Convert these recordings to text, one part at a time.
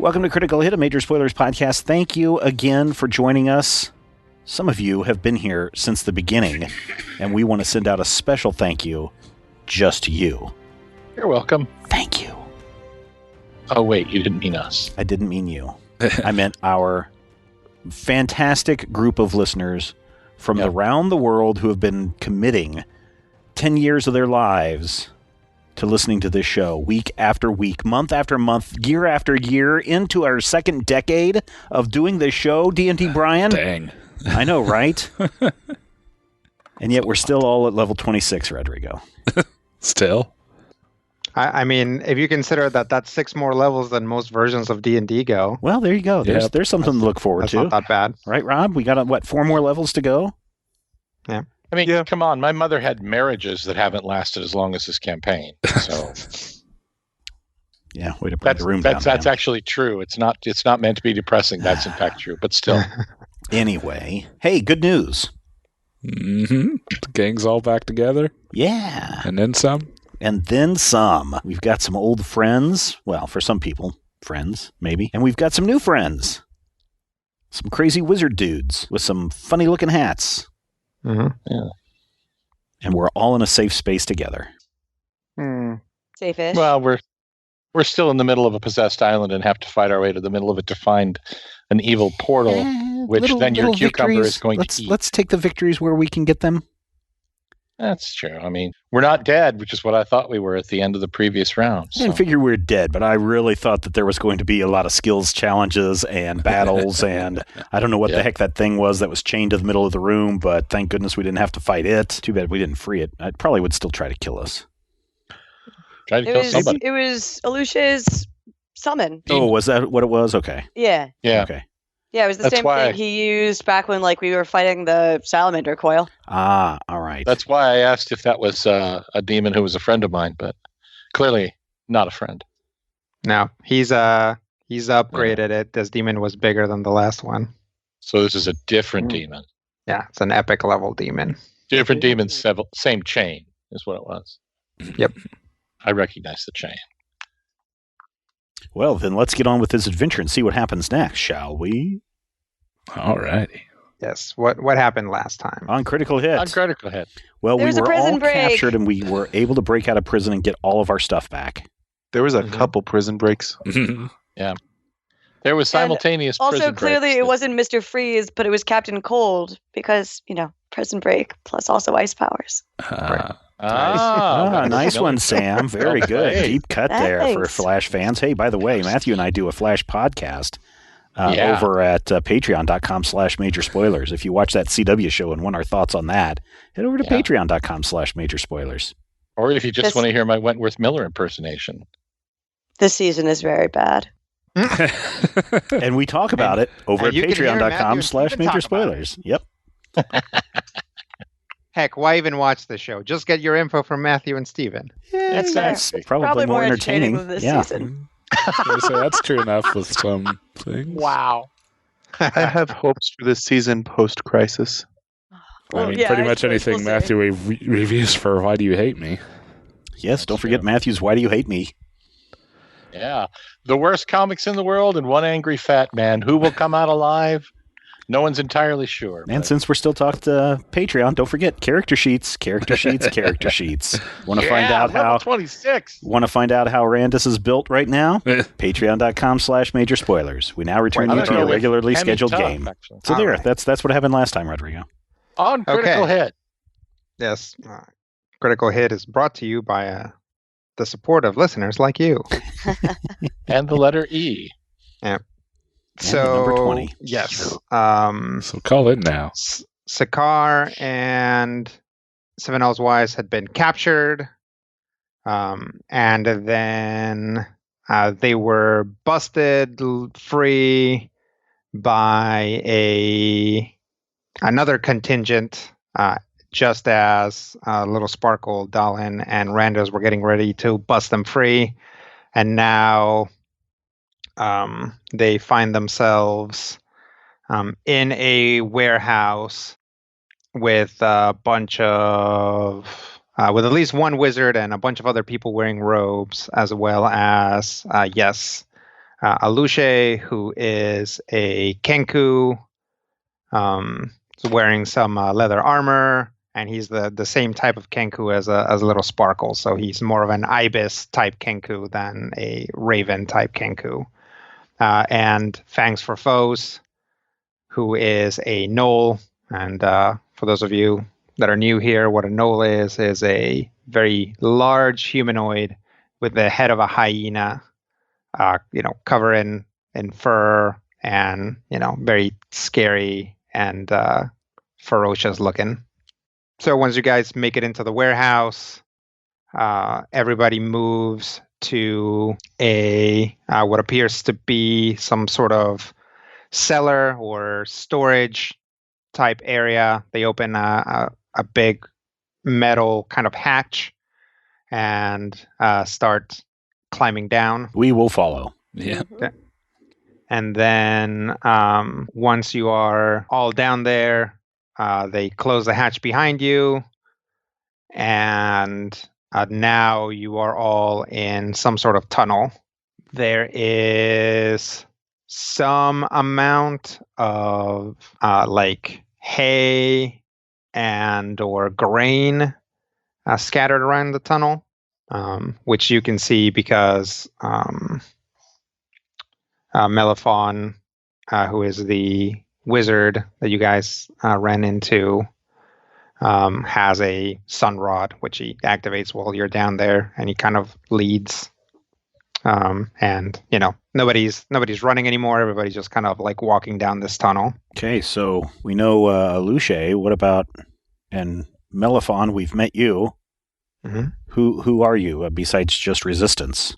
Welcome to Critical Hit, a Major Spoilers podcast. Thank you again for joining us. Some of you have been here since the beginning, and we want to send out a special thank you just to you. You're welcome. Thank you. Oh, wait, you didn't mean us. I didn't mean you. I meant our fantastic group of listeners from around the world who have been committing 10 years of their lives to listening to this show week after week, month after month, year after year, into our second decade of doing this show, D&D Brian. Dang. I know, right? And yet we're still all at level 26, Rodrigo. Still? I mean, if you consider that that's 6 more levels than most versions of D&D go. Well, there you go. There's something to look forward to. That's not that bad. Right, Rob? We got, 4 more levels to go? Yeah. I mean, come on. My mother had marriages that haven't lasted as long as this campaign. So yeah, way to bring the room down. That's actually true. It's not meant to be depressing. That's in fact true, but still. Anyway, hey, good news. Mm-hmm. The gang's all back together. Yeah. And then some. And then some. We've got some old friends. Well, for some people, friends, maybe. And we've got some new friends. Some crazy wizard dudes with some funny-looking hats. Mm-hmm. Yeah. And we're all in a safe space together. Safe-ish. Well, we're still in the middle of a possessed island and have to fight our way to the middle of it to find an evil portal, which then your cucumber is going to eat. Let's take the victories where we can get them. That's true. I mean, we're not dead, which is what I thought we were at the end of the previous round. I didn't figure we were dead, but I really thought that there was going to be a lot of skills challenges and battles, and I don't know what the heck that thing was that was chained to the middle of the room, but thank goodness we didn't have to fight it. Too bad we didn't free it. It probably would still try to kill us. Try to kill somebody. It was Alusha's summon. Oh, was that what it was? Okay. Yeah. Yeah. Okay. Yeah, it was the same thing he used back when we were fighting the salamander coil. Ah, all right. That's why I asked if that was a demon who was a friend of mine, but clearly not a friend. No, he's upgraded it. This demon was bigger than the last one. So this is a different demon. Yeah, it's an epic level demon. Different demon, same chain is what it was. Yep. I recognize the chain. Well, then let's get on with this adventure and see what happens next, shall we? All righty. Yes. What happened last time? On Critical Hit. On Critical Hit. Well, There was we a were prison all break. captured and we were able to break out of prison and get all of our stuff back. There was a couple prison breaks. Yeah. There was simultaneous Also, prison clearly breaks. it wasn't Mr. Freeze, but it was Captain Cold because, prison break plus also ice powers. Nice one, Sam. Very good. Hey. Deep cut there for Thanks. Flash fans. Hey, by the way, Matthew and I do a Flash podcast over at patreon.com/major spoilers. If you watch that CW show and want our thoughts on that, head over to patreon.com/major spoilers. Or if you just want to hear my Wentworth Miller impersonation. This season is very bad. And we talk about it over at you can hear Matthew and Steven patreon.com/major talk about spoilers. Yep. Heck, why even watch the show? Just get your info from Matthew and Steven. Yeah, that's probably more entertaining than this yeah. season. So that's true enough with some things. Wow. I have hopes for this season post-crisis. I mean, pretty much anything see. Matthew reviews for Why Do You Hate Me? Yes, don't forget Matthew's Why Do You Hate Me? Yeah. The worst comics in the world and one angry fat man. Who will come out alive? No one's entirely sure. And since we're still talking to Patreon, don't forget character sheets. Want to find out how 26. Want to find out how Randus is built right now? Patreon.com/major spoilers. We now return you to your regularly scheduled game. Actually. So that's what happened last time, Rodrigo. On Critical Hit. Yes. Critical Hit is brought to you by the support of listeners like you. And the letter E. Yeah. And the number 20. Yes. So call in now. Sakar and Seven Elves Wise had been captured. And then they were busted free by another contingent, just as Little Sparkle, Dalin, and Randos were getting ready to bust them free. And now they find themselves in a warehouse with a bunch of, with at least one wizard and a bunch of other people wearing robes, as well as, Alushe, who is a Kenku, is wearing some leather armor, and he's the same type of Kenku as a little Sparkle. So he's more of an Ibis type Kenku than a Raven type Kenku. And Fangs for Foes, who is a Gnoll. And for those of you that are new here, what a Gnoll is a very large humanoid with the head of a hyena, covered in fur and, very scary and ferocious looking. So once you guys make it into the warehouse, everybody moves to a what appears to be some sort of cellar or storage type area. They open a big metal kind of hatch and start climbing down. We will follow. Yeah. And then once you are all down there, they close the hatch behind you. And now you are all in some sort of tunnel. There is some amount of like hay and or grain scattered around the tunnel, which you can see because Melaphon, who is the wizard that you guys ran into, has a sun rod, which he activates while you're down there, and he kind of leads. And nobody's running anymore. Everybody's just kind of like walking down this tunnel. Okay, so we know Alushe. What about and Melaphon? We've met you. Mm-hmm. Who are you besides just resistance?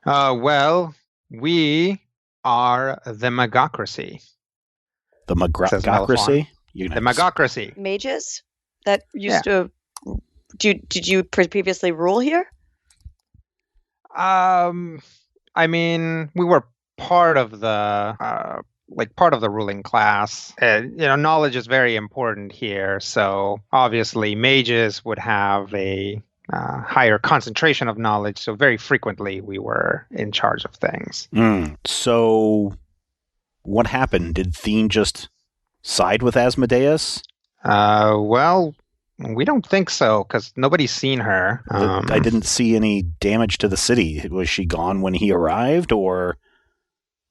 Well, we are the Magocracy. The Magocracy? The Magocracy. Mages that used to. Did you previously rule here? I mean, we were part of the ruling class. Knowledge is very important here. So obviously, mages would have a higher concentration of knowledge. So very frequently, we were in charge of things. So, what happened? Did Theen just side with Asmodeus? Well, we don't think so, because nobody's seen her. I didn't see any damage to the city. Was she gone when he arrived, or?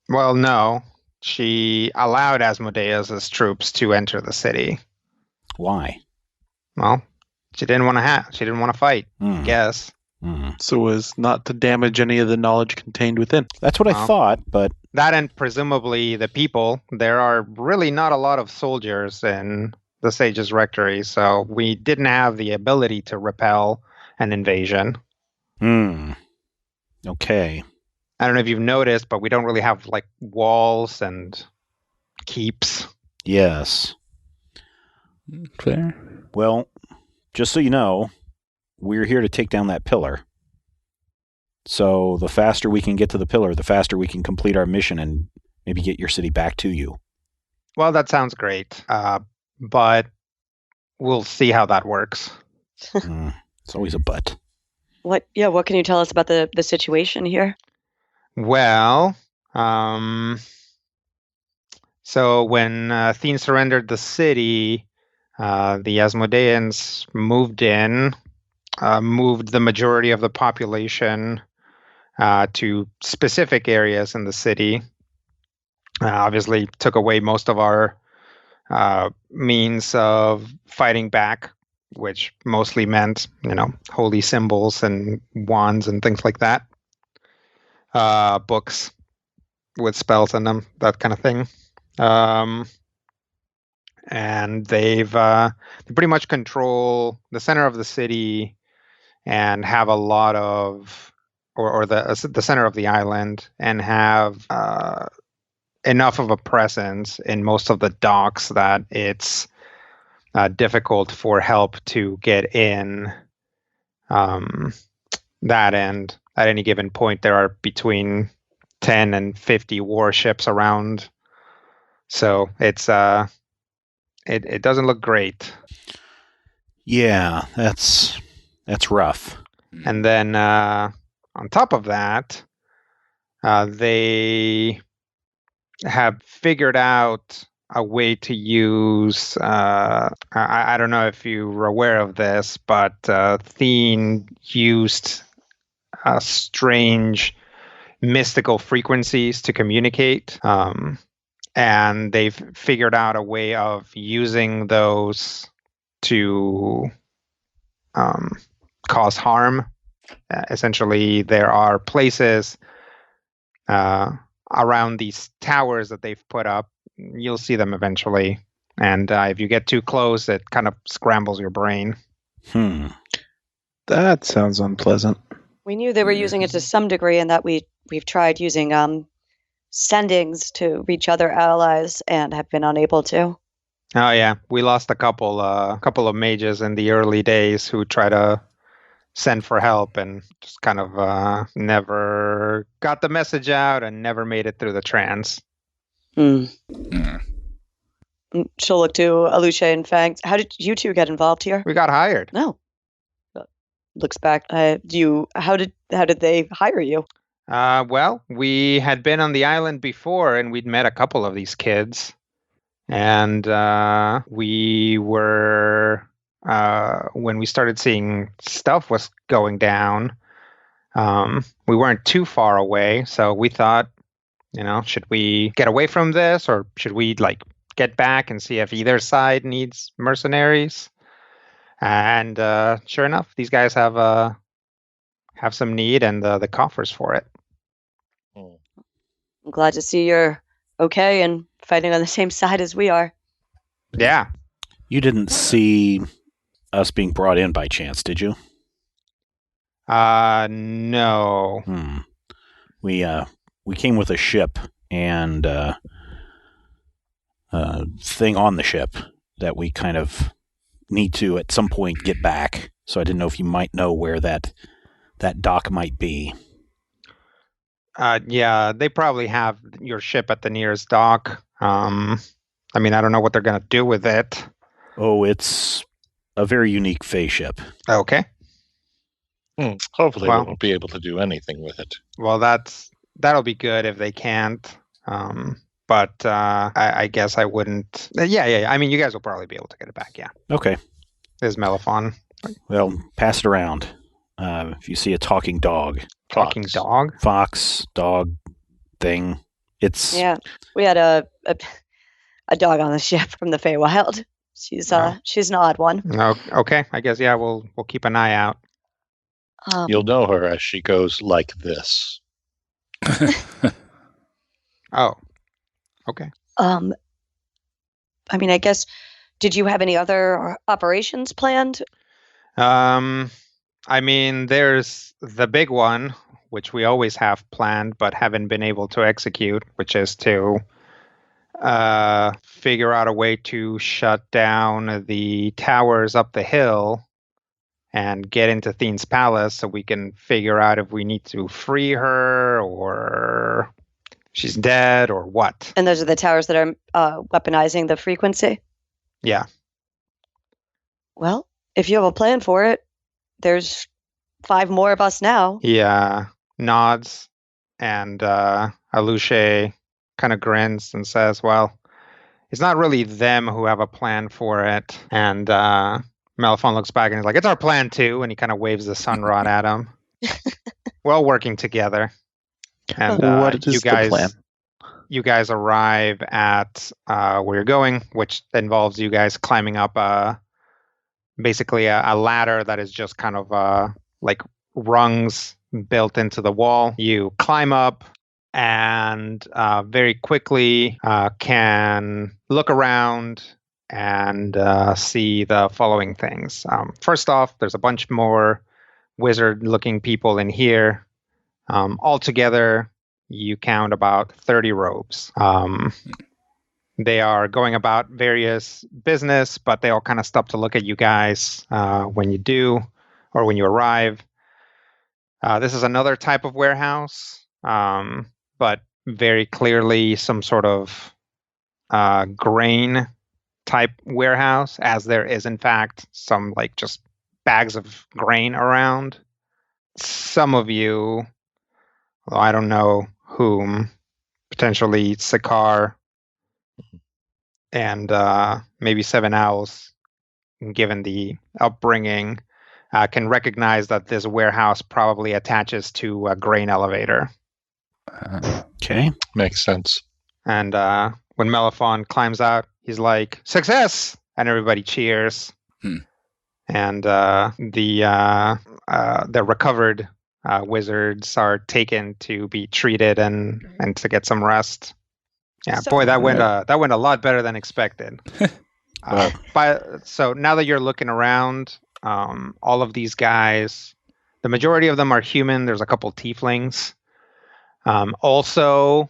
Well, no. She allowed Asmodeus' troops to enter the city. Why? Well, she didn't want to fight, I guess. So as not to damage any of the knowledge contained within. That's what I thought, but... That and presumably the people. There are really not a lot of soldiers in the Sage's Rectory, so we didn't have the ability to repel an invasion. Okay. I don't know if you've noticed, but we don't really have like walls and keeps. Yes. Fair. Well, just so you know, we're here to take down that pillar. So the faster we can get to the pillar, the faster we can complete our mission and maybe get your city back to you. Well, that sounds great. But we'll see how that works. It's always a but. What can you tell us about the situation here? Well, so when Theen surrendered the city, the Asmodeans moved the majority of the population to specific areas in the city. Obviously, took away most of our means of fighting back, which mostly meant, holy symbols and wands and things like that. Books with spells in them, that kind of thing. And they pretty much control the center of the city and have a lot of, or the center of the island, and have enough of a presence in most of the docks that it's difficult for help to get in. That end, at any given point, there are between 10 and 50 warships around. So it's it doesn't look great. Yeah, that's rough. And then on top of that, They have figured out a way to use. I don't know if you were aware of this, but Theen used strange mystical frequencies to communicate. And they've figured out a way of using those to cause harm. Essentially, there are places around these towers that they've put up. You'll see them eventually. And if you get too close, it kind of scrambles your brain. That sounds unpleasant. We knew they were using it to some degree, and that we've tried using sendings to reach other allies and have been unable to. Oh yeah, we lost a couple of mages in the early days who tried to send for help and just kind of never got the message out and never made it through the trance. She'll look to Aluche and Fangs. How did you two get involved here? We got hired. No. Looks back. How did they hire you? Well, we had been on the island before, and we'd met a couple of these kids, and we were when we started seeing stuff was going down. We weren't too far away, so we thought, should we get away from this, or should we get back and see if either side needs mercenaries? And sure enough, these guys have some need and the coffers for it. I'm glad to see you're okay and fighting on the same side as we are. Yeah. You didn't see us being brought in by chance, did you? No. We came with a ship and thing on the ship that we kind of need to at some point get back. So I didn't know if you might know where that dock might be. Yeah, they probably have your ship at the nearest dock. I don't know what they're going to do with it. Oh, it's a very unique Fae ship. Okay. Hopefully they won't be able to do anything with it. Well, that'll be good if they can't. But I guess I wouldn't. Yeah. I mean, you guys will probably be able to get it back, yeah. Okay. There's Melaphon. Well, pass it around. If you see a talking dog. Talking dog? Fox, dog, thing. It's... Yeah, we had a dog on the ship from the Feywild. She's an odd one. No, okay. I guess, yeah, we'll keep an eye out. You'll know her as she goes like this. Oh, okay. I guess, did you have any other operations planned? There's the big one, which we always have planned but haven't been able to execute, which is to figure out a way to shut down the towers up the hill and get into Theen's palace so we can figure out if we need to free her or she's dead or what. And those are the towers that are weaponizing the frequency? Yeah. Well, if you have a plan for it, there's 5 more of us now. He nods, and Aluche kind of grins and says, well, it's not really them who have a plan for it. And Melaphon looks back and he's like, it's our plan too. And he kind of waves the sun rod at him. We're all working together. And what is the plan? You guys arrive at where you're going, which involves you guys climbing up basically a ladder that is just kind of like rungs built into the wall. You climb up and very quickly can look around and see the following things. First off, there's a bunch more wizard-looking people in here. Altogether, you count about 30 robes. They are going about various business, but they all kind of stop to look at you guys when you do, or when you arrive. This is another type of warehouse, but very clearly some sort of grain type warehouse, as there is in fact some just bags of grain around. Some of you, well, I don't know whom potentially Sakar and maybe Seven Owls, given the upbringing, can recognize that this warehouse probably attaches to a grain elevator. Okay. Makes sense. And when Meliphon climbs out, he's like, "Success!" And everybody cheers. And the recovered wizards are taken to be treated and to get some rest. Yeah, So- boy, that went a lot better than expected. Well. So now that you're looking around, all of these guys, the majority of them are human. There's a couple tieflings. Also,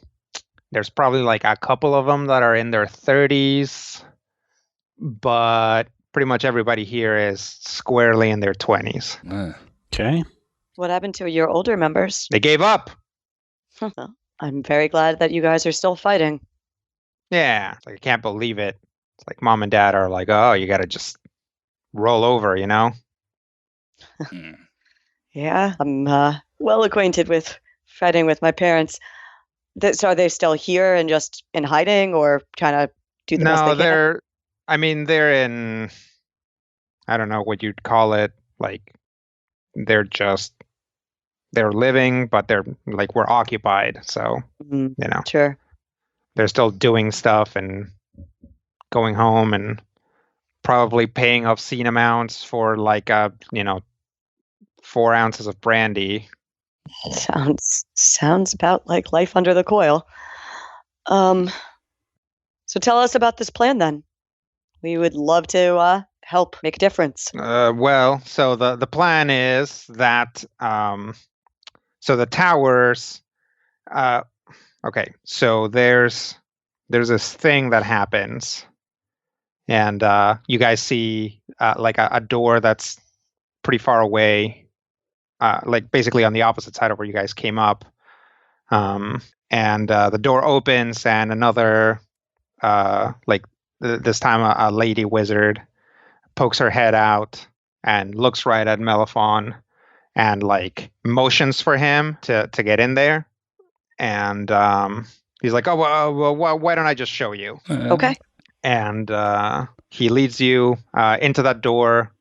there's probably like a couple of them that are in their 30s, but pretty much everybody here is squarely in their 20s. Okay. What happened to your older members? They gave up. I'm very glad that you guys are still fighting. Yeah, it's like, I can't believe it. It's like mom and dad are like, "Oh, you got to just roll over," you know? Yeah, I'm well acquainted with fighting with my parents. So are they still here and just in hiding, or trying to do the best they can? They're in, I don't know what you'd call it. Like, they're living, but they're like, we're occupied. So, you know, Sure. they're still doing stuff and going home and probably paying obscene amounts for like 4 ounces of brandy. Sounds about like life under the coil. So tell us about this plan then. We would love to help make a difference. Well, so the plan is that so the towers. Okay, so there's this thing that happens, and you guys see like a door that's pretty far away, like basically on the opposite side of where you guys came up. And the door opens, and another this time a lady wizard pokes her head out and looks right at Meliphon and like motions for him to get in there. And he's like, "Oh, well, why don't I just show you?" Okay. And he leads you into that door.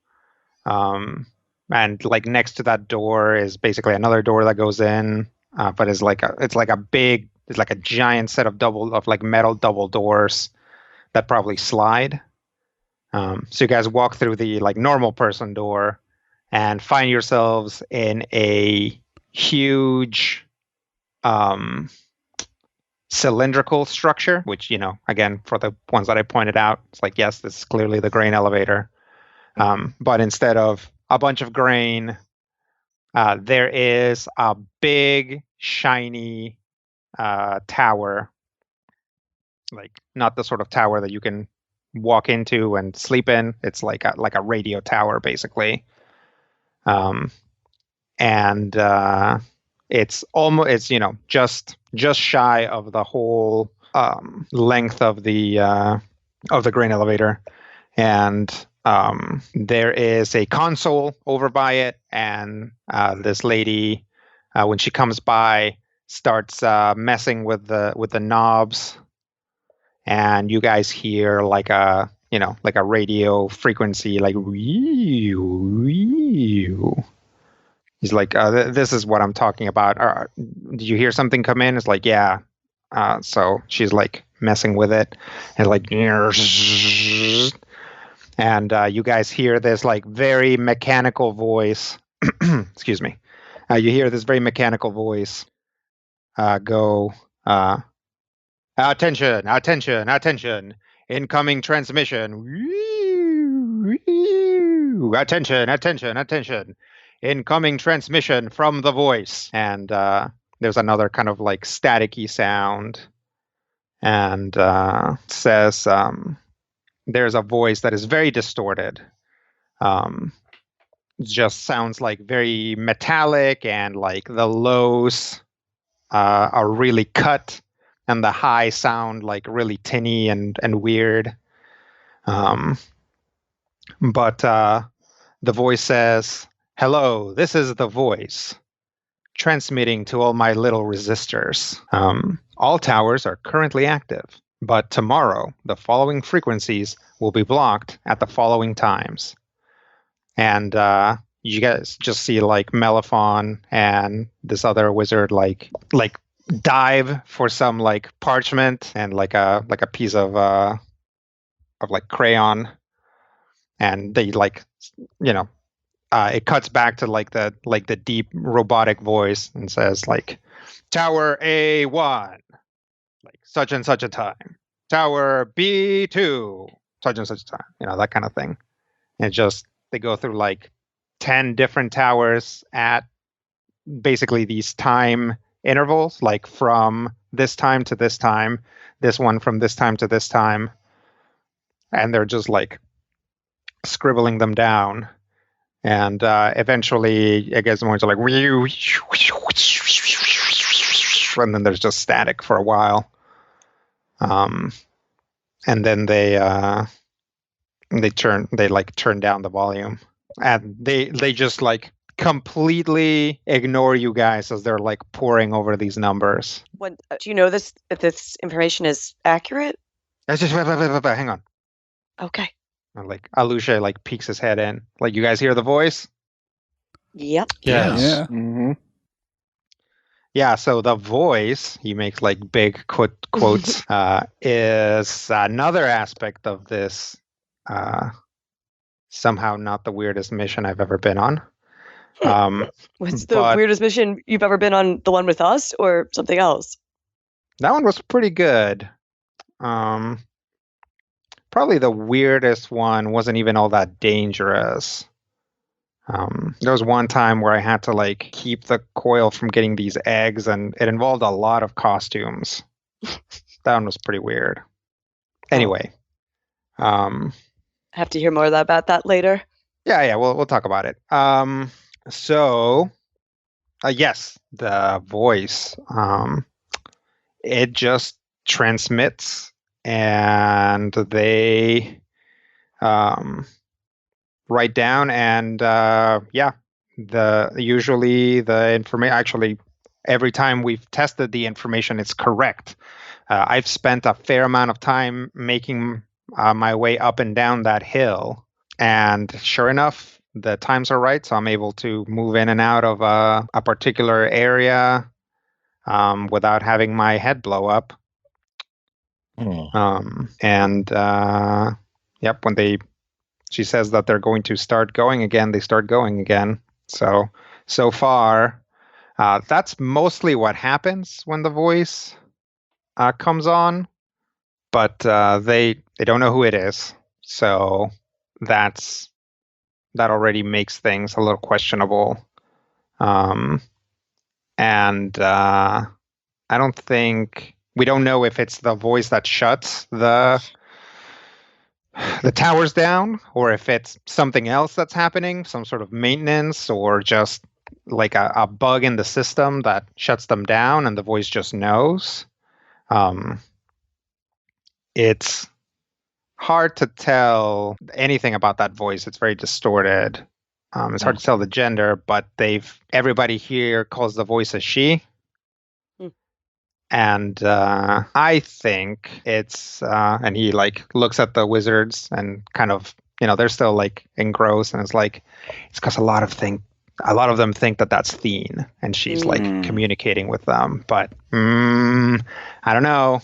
And like next to that door is basically another door that goes in, but it's like a giant set of metal double doors that probably slide. So you guys walk through the like normal person door and find yourselves in a huge cylindrical structure, which, you know, again, for the ones that I pointed out, it's like, yes, this is clearly the grain elevator. But instead of a bunch of grain, there is a big, shiny tower. Like, not the sort of tower that you can walk into and sleep in. It's like a radio tower, basically. And it's almost, you know, just shy of the whole length of the grain elevator. And there is a console over by it, and this lady, when she comes by, starts messing with the knobs, and you guys hear like a radio frequency, like he's like, this is what I'm talking about. Did you hear something come in? It's like, yeah. So she's like messing with it, and like, and you guys hear this like very mechanical voice. Excuse me. You hear this very mechanical voice go, attention, attention, attention, incoming transmission. Attention, attention, attention, incoming transmission from the voice. And there's another kind of like staticky sound, and says, there's a voice that is very distorted. Just sounds like very metallic, and like the lows are really cut, and the highs sound like really tinny and weird. But the voice says, "Hello, this is the voice. transmitting to all my little resistors. All towers are currently active, but tomorrow the following frequencies will be blocked at the following times. And you guys just see like Melaphon and this other wizard like dive for some like parchment and like a piece of like crayon, and they like, you know, it cuts back to like the deep robotic voice and says like, Tower A1, like such and such a time. Tower B2, such and such a time. You know, that kind of thing. And just they go through like 10 different towers at basically these time intervals, like from this time to this time, this one from this time to this time. And they're just like scribbling them down. And eventually, I guess the ones are like, and then there's just static for a while. And then they turn down the volume, and they just like completely ignore you guys as they're like pouring over these numbers. What do you know if this information is accurate? That's just hang on. Okay. And like Alusha like peeks his head in. Like, you guys hear the voice? Yep. Yes. Yeah. Mm-hmm. Yeah, so the voice, he makes like big quotes, is another aspect of this somehow not the weirdest mission I've ever been on. What's the weirdest mission you've ever been on? The one with us or something else? That one was pretty good. Probably the weirdest one wasn't even all that dangerous. There was one time where I had to like keep the coil from getting these eggs, and it involved a lot of costumes. That one was pretty weird. Anyway, have to hear more about that later. Yeah, we'll talk about it. So yes, the voice. It just transmits, and they write down, and usually the information, actually every time we've tested the information, it's correct. I've spent a fair amount of time making my way up and down that hill, and sure enough, the times are right, so I'm able to move in and out of a particular area without having my head blow up. When she says that they're going to start going again, they start going again. So far, that's mostly what happens when the voice comes on, but they don't know who it is. So that already makes things a little questionable. And I don't think, we don't know if it's the voice that shuts the towers down, or if it's something else that's happening, some sort of maintenance, or just like a bug in the system that shuts them down and the voice just knows. It's hard to tell anything about that voice. It's very distorted. It's hard to tell the gender, but everybody here calls the voice a she. And I think it's, and he like looks at the wizards and kind of, they're still like engrossed, and it's like, it's because a lot of them think that that's Theen, and she's like communicating with them. But I don't know.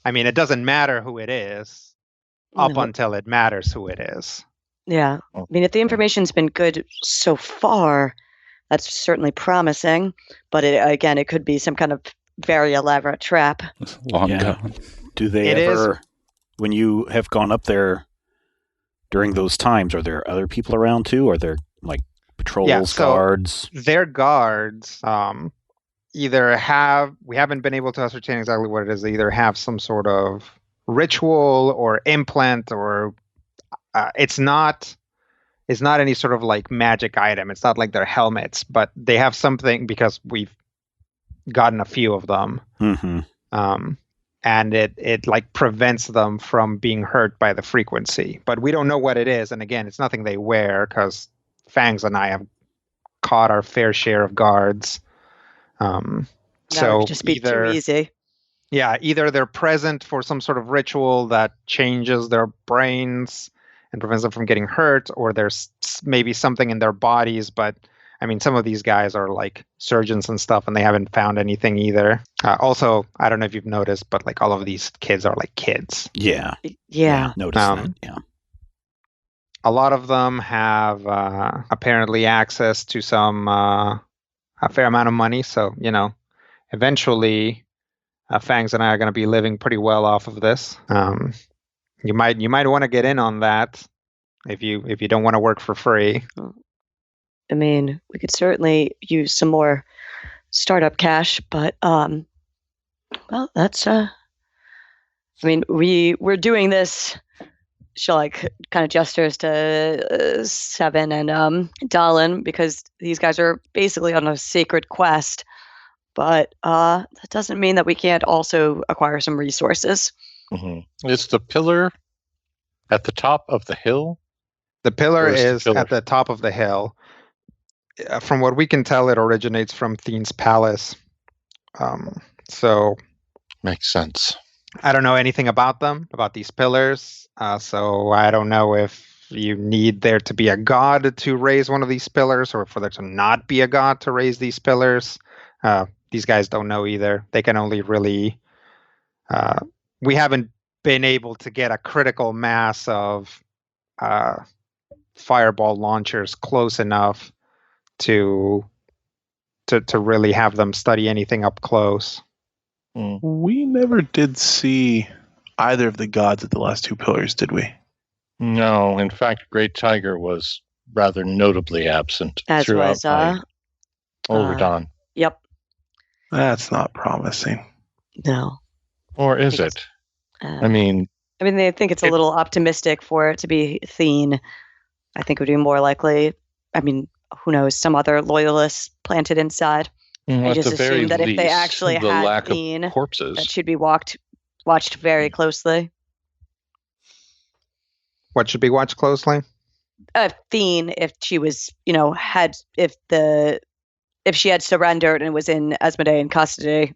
I mean, it doesn't matter who it is until it matters who it is. Yeah. I mean, if the information's been good so far, that's certainly promising. But it could be some kind of very elaborate trap. Long gone. Do they ever, when you have gone up there during those times, are there other people around too? Are there like patrols, guards? Their guards we haven't been able to ascertain exactly what it is. They either have some sort of ritual or implant, or it's not any sort of like magic item. It's not like their helmets, but they have something, because we've gotten a few of them. And it like prevents them from being hurt by the frequency, but we don't know what it is. And again, it's nothing they wear, because Fangs and I have caught our fair share of guards. That So would just be too easy. Yeah, either they're present for some sort of ritual that changes their brains and prevents them from getting hurt, or there's maybe something in their bodies. But I mean, some of these guys are like surgeons and stuff, and they haven't found anything either. Also, I don't know if you've noticed, but like all of these kids are like kids. Yeah. Yeah. Notice that. Yeah. A lot of them have apparently access to a fair amount of money. So, eventually Fangs and I are going to be living pretty well off of this. You might want to get in on that if you don't want to work for free. I mean, we could certainly use some more startup cash, but well, that's I mean, we're doing this. She like kind of gestures to Seven and Dallin, because these guys are basically on a sacred quest. But that doesn't mean that we can't also acquire some resources. Mm-hmm. Is the pillar at the top of the hill? The pillar is at the top of the hill. From what we can tell, it originates from Theen's palace. So makes sense. I don't know anything about these pillars. So I don't know if you need there to be a god to raise one of these pillars, or for there to not be a god to raise these pillars. These guys don't know either. They can only really... we haven't been able to get a critical mass of fireball launchers close enough to really have them study anything up close. We never did see either of the gods at the last two pillars, did we? No. In fact, Great Tiger was rather notably absent throughout Overdon. Yep. That's not promising. No. Or is it? I mean, they think it's a little optimistic for it to be Theen. I think it would be more likely, who knows, some other loyalists planted inside. I just assume that if they actually had Theen, corpses, that should be watched very closely. What should be watched closely? Theen, if she was, if she had surrendered and was in Asmodean custody,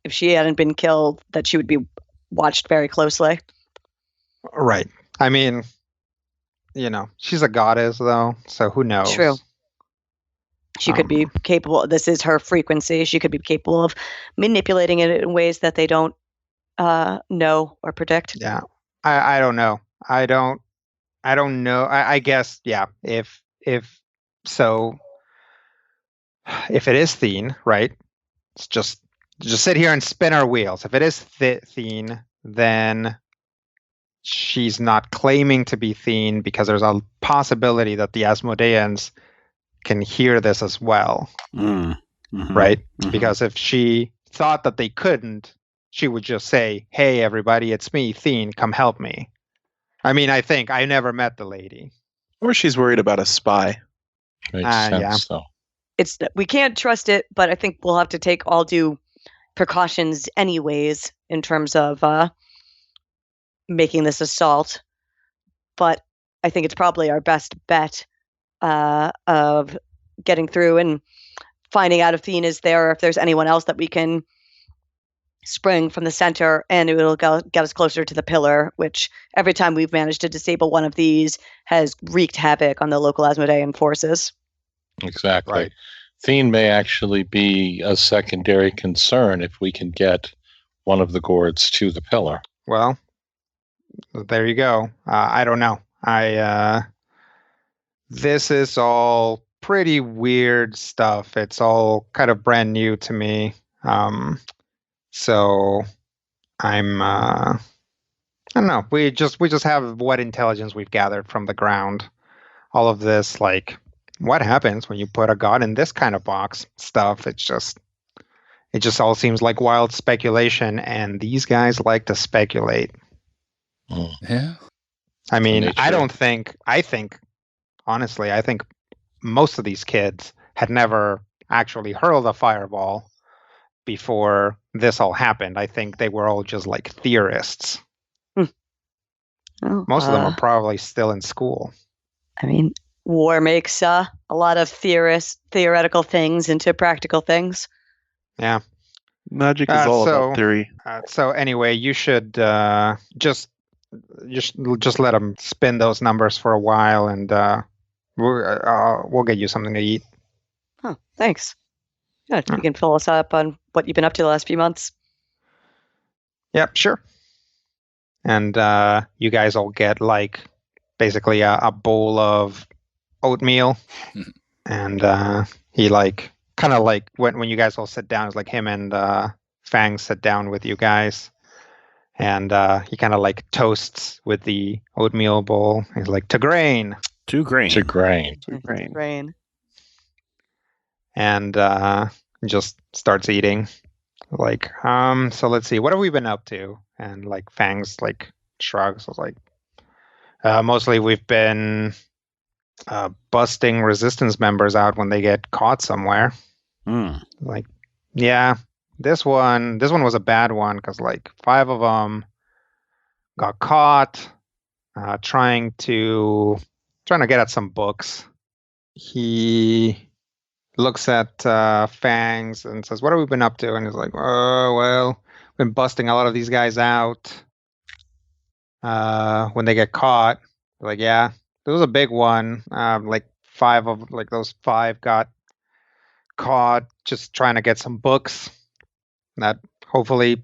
if she hadn't been killed, that she would be watched very closely. Right. I mean, she's a goddess, though, so who knows? True. She could be capable. This is her frequency. She could be capable of manipulating it in ways that they don't know or predict. Yeah. I don't know. I don't know. I guess, yeah. If it is Theen, right? It's just sit here and spin our wheels. If it is Theen, then she's not claiming to be Theen, because there's a possibility that the Asmodeans can hear this as well. Mm-hmm. Right? Mm-hmm. Because if she thought that they couldn't, she would just say, "Hey, everybody, it's me, Theen, come help me." I mean, I think I never met the lady. Or she's worried about a spy. Makes sense, though. We can't trust it, but I think we'll have to take all due precautions anyways in terms of making this assault. But I think it's probably our best bet of getting through and finding out if Theen is there, or if there's anyone else that we can spring from the center, and it will get us closer to the pillar, which every time we've managed to disable one of these has wreaked havoc on the local Asmodean forces. Exactly. Right. Theen may actually be a secondary concern if we can get one of the gourds to the pillar. Well, there you go. I don't know. This is all pretty weird stuff. It's all kind of brand new to me. So I'm I don't know. We just have what intelligence we've gathered from the ground. All of this, like, what happens when you put a god in this kind of box stuff? It just all seems like wild speculation, and these guys like to speculate. Yeah. I mean, I think honestly, I think most of these kids had never actually hurled a fireball before this all happened. I think they were all just like theorists. Oh, most of them are probably still in school. I mean, war makes a lot of theoretical things into practical things. Yeah. Magic is all about theory. So anyway, you should just let them spin those numbers for a while, and we'll get you something to eat. Oh, thanks. Good. You can fill us up on what you've been up to the last few months. Yep, sure. And you guys all get like basically a bowl of oatmeal, and he like kind of like when you guys all sit down, it's like him and Fang sit down with you guys, and he kind of like toasts with the oatmeal bowl. He's like, to grain. To grain. To grain. To grain. Grain. And just starts eating. Like, so let's see, what have we been up to? And like Fang's like shrugs. I was like, mostly we've been busting resistance members out when they get caught somewhere. Like, yeah, this one was a bad one because like 5 of them got caught trying to get at some books. He looks at Fangs and says, what have we been up to? And he's like, oh, well, been busting a lot of these guys out when they get caught. Like, yeah, there was a big one. Like 5 of like those 5 got caught just trying to get some books that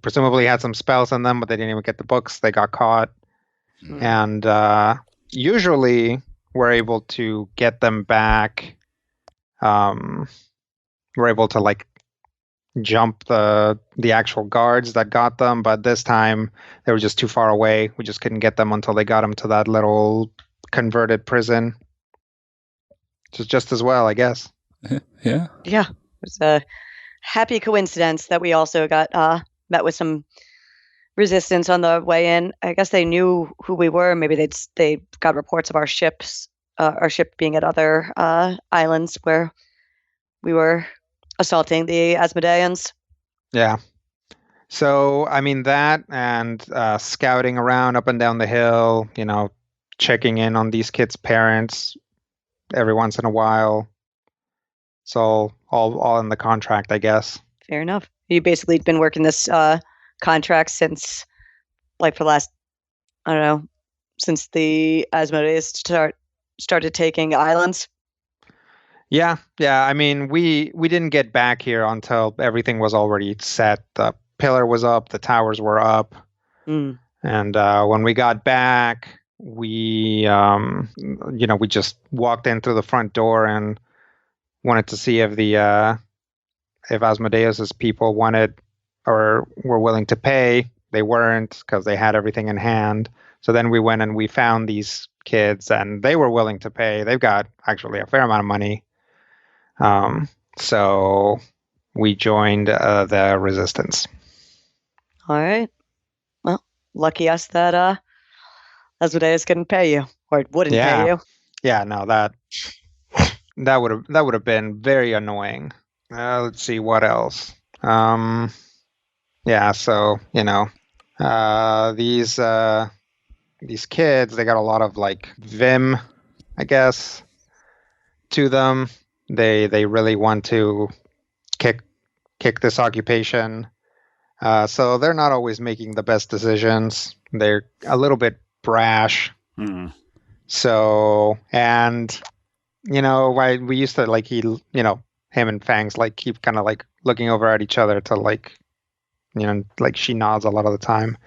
presumably had some spells in them, but they didn't even get the books. They got caught. And usually we're able to get them back. We're able to like jump the actual guards that got them, but this time they were just too far away. We just couldn't get them until they got them to that little converted prison. Which is just as well, I guess. Yeah. Yeah. It was a happy coincidence that we also got met with some resistance on the way in. I guess they knew who we were. Maybe they got reports of our ship being at other islands where we were assaulting the Asmodeans. Yeah. So, I mean, that and scouting around up and down the hill, checking in on these kids' parents every once in a while. So all in the contract, I guess. Fair enough. You basically been working this contract since, like, for the last, I don't know, since the Asmodeus started taking islands. Yeah. I mean, we didn't get back here until everything was already set. The pillar was up, the towers were up, and when we got back, we we just walked in through the front door and wanted to see if if Asmodeus's people wanted or were willing to pay. They weren't, because they had everything in hand. So then we went and we found these kids, and they were willing to pay. They've got actually a fair amount of money. So we joined the resistance. All right. Well, lucky us that Asmodeus couldn't pay you, or it wouldn't pay you. Yeah, no, that would have been very annoying. Let's see what else. Yeah, so these kids, they got a lot of like vim, I guess, to them. They really want to kick this occupation. So they're not always making the best decisions. They're a little bit brash. So, and we used to like him and Fangs like keep kind of like looking over at each other to like she nods a lot of the time.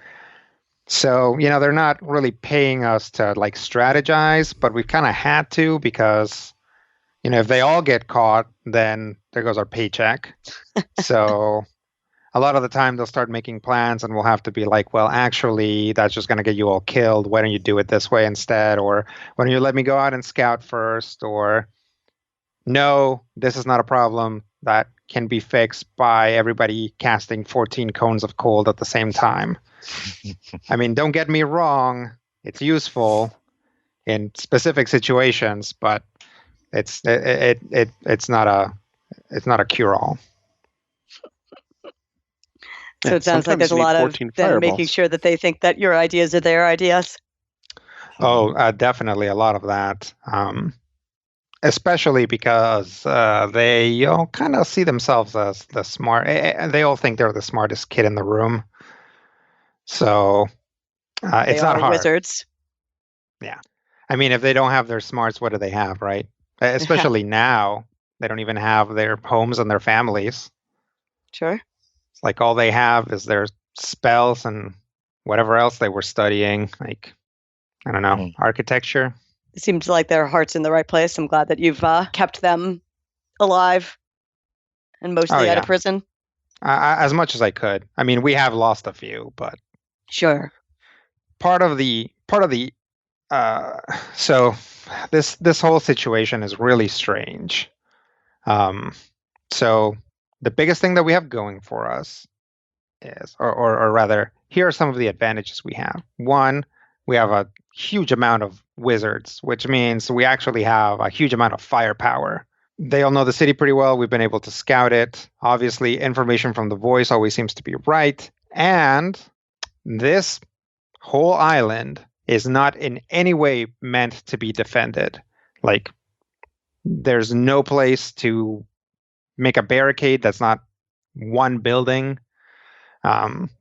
So, they're not really paying us to like strategize, but we've kind of had to, because if they all get caught, then there goes our paycheck. So a lot of the time they'll start making plans, and we'll have to be like, well, actually, that's just going to get you all killed. Why don't you do it this way instead? Or why don't you let me go out and scout first? Or no, this is not a problem that can be fixed by everybody casting 14 cones of cold at the same time. I mean, don't get me wrong. It's useful in specific situations, but it's not a cure-all. So it sounds like there's a lot of them making sure that they think that your ideas are their ideas. Oh, definitely a lot of that. Especially because they kind of see themselves as the smart. They all think they're the smartest kid in the room. So it's not hard. Wizards. Yeah. I mean, if they don't have their smarts, what do they have, right? Especially now, they don't even have their homes and their families. Sure. It's like all they have is their spells and whatever else they were studying, like, I don't know, architecture. It seems like their heart's in the right place. I'm glad that you've kept them alive and mostly out of prison. As much as I could. I mean, we have lost a few, but sure. Part of the so this whole situation is really strange. So the biggest thing that we have going for us is, or rather, here are some of the advantages we have. One, we have a huge amount of wizards, which means we actually have a huge amount of firepower. They all know the city pretty well. We've been able to scout it. Obviously, information from the voice always seems to be right. And this whole island is not in any way meant to be defended. Like, there's no place to make a barricade that's not one building.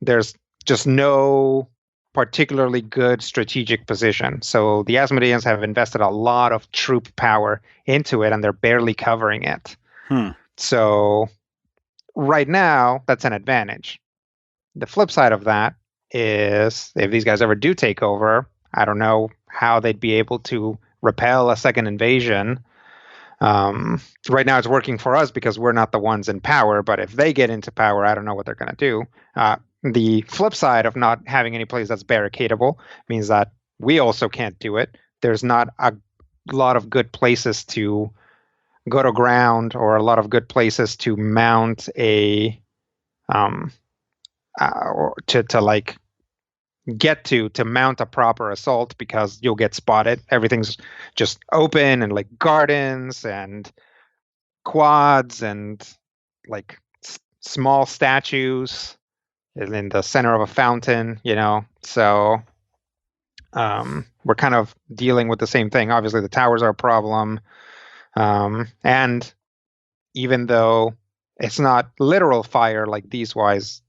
There's just no particularly good strategic position. So the Asmodeans have invested a lot of troop power into it, and they're barely covering it. So right now, that's an advantage. The flip side of that is if these guys ever do take over, I don't know how they'd be able to repel a second invasion. Right now it's working for us because we're not the ones in power, but if they get into power, I don't know what they're going to do. The flip side of not having any place that's barricadable means that we also can't do it. There's not a lot of good places to go to ground or a lot of good places to mount a or to like get to mount a proper assault, because you'll get spotted. Everything's just open and like gardens and quads and like small statues in the center of a fountain, so we're kind of dealing with the same thing. Obviously the towers are a problem, and even though it's not literal fire like these guys,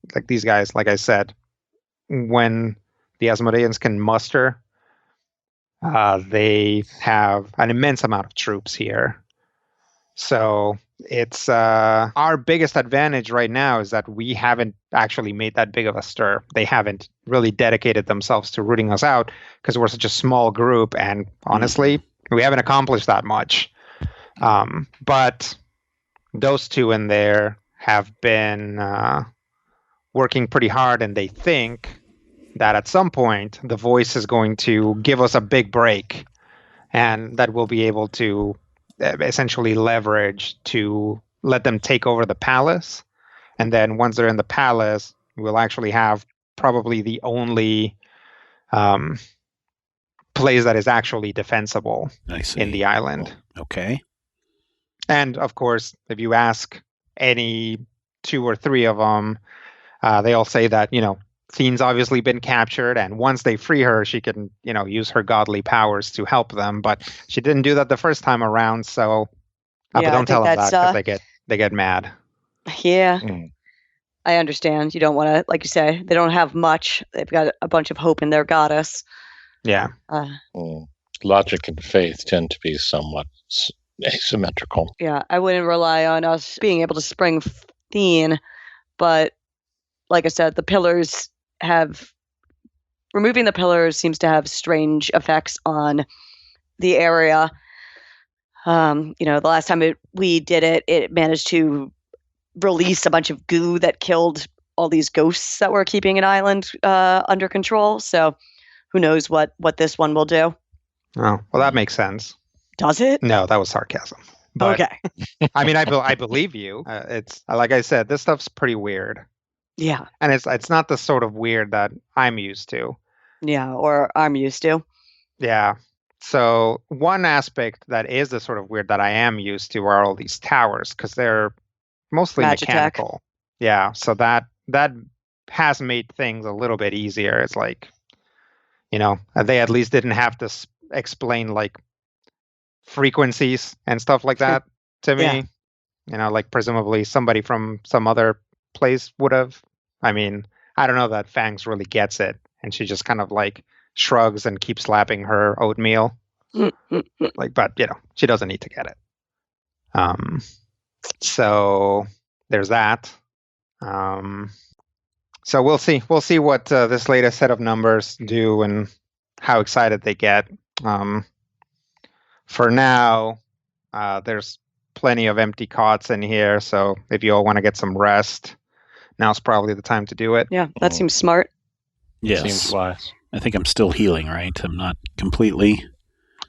like I said, when the Asmodeans can muster, they have an immense amount of troops here. So it's our biggest advantage right now is that we haven't actually made that big of a stir. They haven't really dedicated themselves to rooting us out because we're such a small group, and honestly, we haven't accomplished that much. But those two in there have been working pretty hard, and they think that at some point the voice is going to give us a big break, and that we'll be able to essentially leverage to let them take over the palace. And then once they're in the palace, we'll actually have probably the only place that is actually defensible in the island. Okay. And of course, if you ask any two or three of them, they all say that, Theen's obviously been captured, and once they free her, she can, use her godly powers to help them. But she didn't do that the first time around, so but don't tell them that because they get mad. Yeah, I understand. You don't want to, like you say, they don't have much. They've got a bunch of hope in their goddess. Yeah. Logic and faith tend to be somewhat asymmetrical. Yeah, I wouldn't rely on us being able to spring Theen, but like I said, the pillars removing the pillars seems to have strange effects on the area. The last time we did it, it managed to release a bunch of goo that killed all these ghosts that were keeping an island under control. So who knows what this one will do. Oh, well, that makes sense. Does it? No, that was sarcasm. But, okay. I mean, I believe you. It's like I said, this stuff's pretty weird. Yeah. And it's not the sort of weird that I'm used to. Yeah, or I'm used to. Yeah. So one aspect that is the sort of weird that I am used to are all these towers, because they're mostly mechanical. Yeah. So that has made things a little bit easier. It's like, they at least didn't have to explain like frequencies and stuff like that to me. Yeah. You know, like presumably somebody from some other place would have. I mean, I don't know that Fangs really gets it, and she just kind of like shrugs and keeps slapping her oatmeal. Like, but you know, she doesn't need to get it. So there's that. So we'll see. We'll see what this latest set of numbers do and how excited they get. For now, there's plenty of empty cots in here, so if you all want to get some rest, now's probably the time to do it. Yeah, that seems smart. Yes. Seems wise. I think I'm still healing, right? I'm not completely...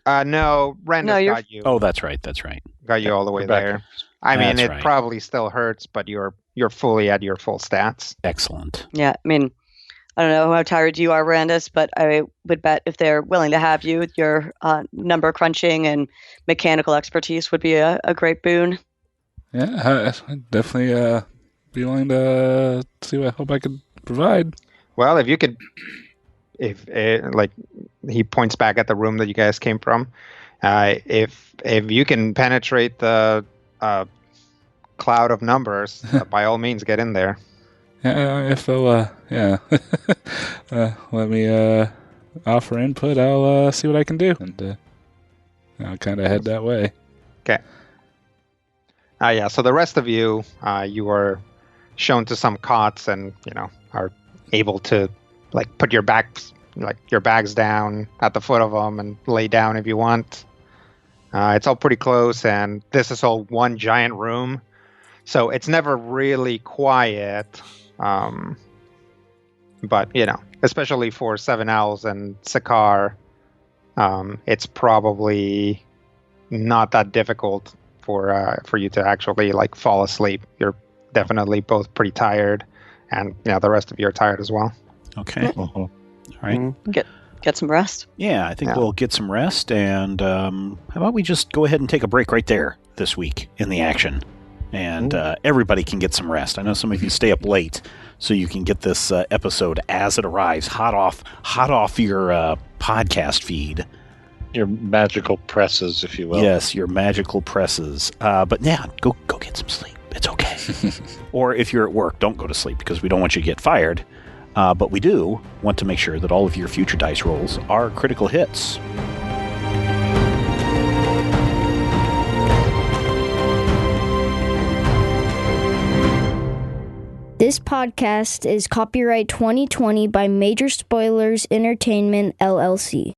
No, Randa's got you. Oh, that's right. That's right. Got you all the way there. I mean, it probably still hurts, but you're fully at your full stats. Excellent. Yeah, I mean, I don't know how tired you are, Randus, but I would bet if they're willing to have you, your number crunching and mechanical expertise would be a great boon. Yeah, I'd definitely be willing to see what I hope I could provide. Well, if you could, if like he points back at the room that you guys came from, if you can penetrate the cloud of numbers, by all means, get in there. Yeah, if they'll, let me offer input, I'll see what I can do, and I'll kind of head that way. Okay. Yeah. So the rest of you, you are shown to some cots, and are able to put your bags down at the foot of them and lay down if you want. It's all pretty close, and this is all one giant room, so it's never really quiet. But especially for Seven Owls and Sakar, it's probably not that difficult for you to actually fall asleep. You're definitely both pretty tired, and the rest of you are tired as well. Okay. All right. Get some rest. Yeah, I think we'll get some rest, and how about we just go ahead and take a break right there this week in the action, and everybody can get some rest. I know some of you stay up late, so you can get this episode as it arrives, hot off your podcast feed. Your magical presses, if you will. Yes, your magical presses. But yeah, go get some sleep. It's okay. Or if you're at work, don't go to sleep because we don't want you to get fired. But we do want to make sure that all of your future dice rolls are critical hits. This podcast is copyright 2020 by Major Spoilers Entertainment, LLC.